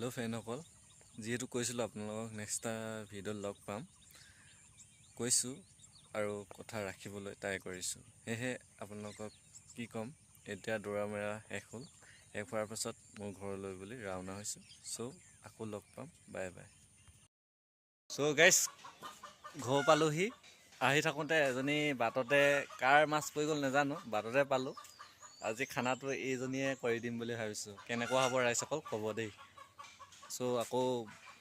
Hello' ফ্ৰেণ্ডসকল, যিহেতু কৈছিলোঁ আপোনালোকক নেক্সট এটা ভিডিঅ'ত লগ পাম কৈছোঁ আৰু কথা ৰাখিবলৈ ট্ৰাই কৰিছোঁ। সেয়েহে আপোনালোকক কি ক'ম, এতিয়া দৌৰা মেৰা শেষ হ'ল। শেষ হোৱাৰ পাছত মোৰ ঘৰলৈ বুলি ৰাওনা হৈছোঁ। চ' আকৌ লগ পাম, বাই বাই। চ' গাইজ, ঘৰ পালোহি। আহি থাকোঁতে এজনী বাটতে কাৰ মাছ পৰি গ'ল নাজানো, বাটতে পালোঁ। আজি খানাটো এইজনীয়ে কৰি দিম বুলি ভাবিছোঁ। কেনেকুৱা হ'ব ৰাইজসকল ক'ব দেই। চ' আকৌ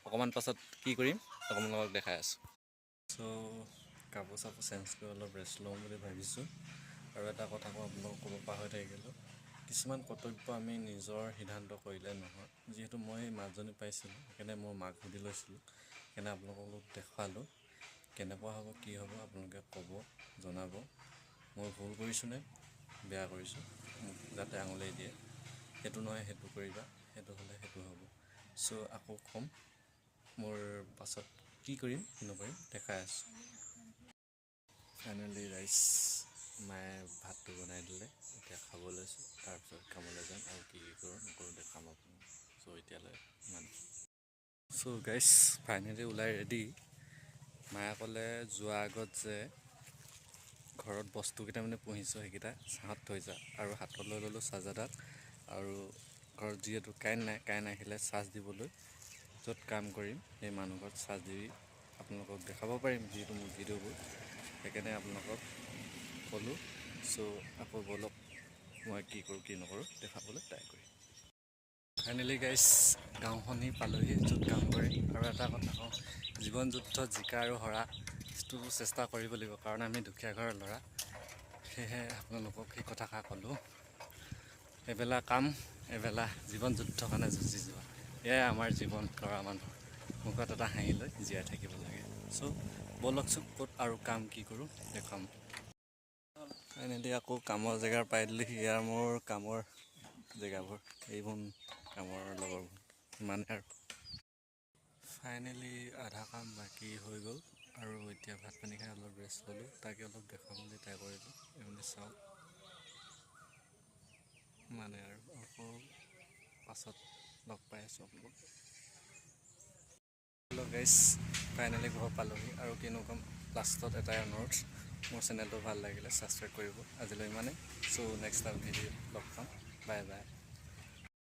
অকণমান পাছত কি কৰিম আপোনালোকক দেখাই আছোঁ। চ' কাপোৰ চাপোৰ চেঞ্জ কৰি অলপ ৰেষ্ট লওঁ বুলি ভাবিছোঁ। আৰু এটা কথা আপোনালোকক ক'ব পাহৰি থাকিলোঁ, কিছুমান কৰ্তব্য আমি নিজৰ সিদ্ধান্ত কৰিলে নহয়। যিহেতু মই মাজনী পাইছিলোঁ, সেইকাৰণে মোৰ মাক সুধি লৈছিলোঁ, সেইকাৰণে আপোনালোকক দেখুৱালোঁ। কেনেকুৱা হ'ব কি হ'ব আপোনালোকে ক'ব, জনাব। মই ভুল কৰিছোঁনে বেয়া কৰিছোঁ মোক যাতে আঙুলিয়াই দিয়ে, সেইটো নহয় সেইটো কৰিবা, সেইটো হ'লে সেইটো হ'ব। চ' আকৌ ক'ম, মোৰ পাছত কি কৰিম কি নকৰিম দেখাই আছোঁ। ফাইনেলি ৰাইচ মায়ে ভাতটো বনাই দিলে, এতিয়া খাব লৈছোঁ। তাৰপিছত কামলৈ যাম আৰু কি কৰোঁ নকৰোঁ দেখাম আপোনাক। চ' এতিয়ালৈ ইমান। চ' গাইজ ফাইনেলি ওলাই ৰেডি। মায়ে ক'লে যোৱাৰ আগত যে ঘৰত বস্তুকেইটা মানে পুহিছোঁ সেইকেইটা ছাঁত থৈ যা, আৰু হাতত লৈ ল'লোঁ চাৰ্জাৰডাল। আৰু ঘৰত যিহেতু কাৰেণ্ট আহিলে চাৰ্জ দিবলৈ য'ত কাম কৰিম সেই মানুহ ঘৰত চাৰ্জ দি আপোনালোকক দেখাব পাৰিম যিহেতু মোৰ ভিডিঅ'বোৰ, সেইকাৰণে আপোনালোকক ক'লোঁ। চ' আকৌ ব'লক মই কি কৰোঁ কি নকৰোঁ দেখাবলৈ ট্ৰাই কৰিম। ফাইনেলি গাইজ গাঁওখনি পালোহি য'ত কাম কৰিম। আৰু এটা কথা কওঁ, জীৱন যুদ্ধত জিকা আৰু হৰাটো চেষ্টা কৰিব লাগিব, কাৰণ আমি দুখীয়া ঘৰৰ ল'ৰা। সেয়েহে আপোনালোকক সেই কথাষাৰ ক'লোঁ। এবেলা কাম এবেলা জীৱন যুদ্ধৰ কাৰণে যুঁজি যোৱা, এয়াই আমাৰ জীৱন কৰা মানুহৰ মুখত এটা হাঁহি লৈ জীয়াই থাকিব লাগে। চ' ব'লকচোন ক'ত আৰু কাম কি কৰোঁ দেখুৱাম। ফাইনেলি আকৌ কামৰ জেগাৰ পাই দিলেহি। এয়া মোৰ কামৰ জেগাবোৰ, এইবোৰ কামৰ লগৰবোৰ, ইমানে আৰু। ফাইনেলি আধা কাম বাকী হৈ গ'ল আৰু এতিয়া ভাত পানী খাই অলপ ৰেষ্ট ল'লোঁ। তাকে অলপ দেখাবলৈ ট্ৰাই কৰিলোঁ। এইপিনে চাওক, মানে আৰু আকৌ পাছত লগ পাই আছোঁ আপোনালোকক। হেল্ল' গাইজ, ফাইনেলি ঘৰ পালোঁহি আৰু কিনো ক'ম, লাষ্টত এটাই অনুৰোধ, মোৰ চেনেলটো ভাল লাগিলে ছাবস্ক্ৰাইব কৰিব। আজিলৈ ইমানেই। চ' নেক্সট টাইম ভিডিঅ'ত লগ পাম, বাই বাই।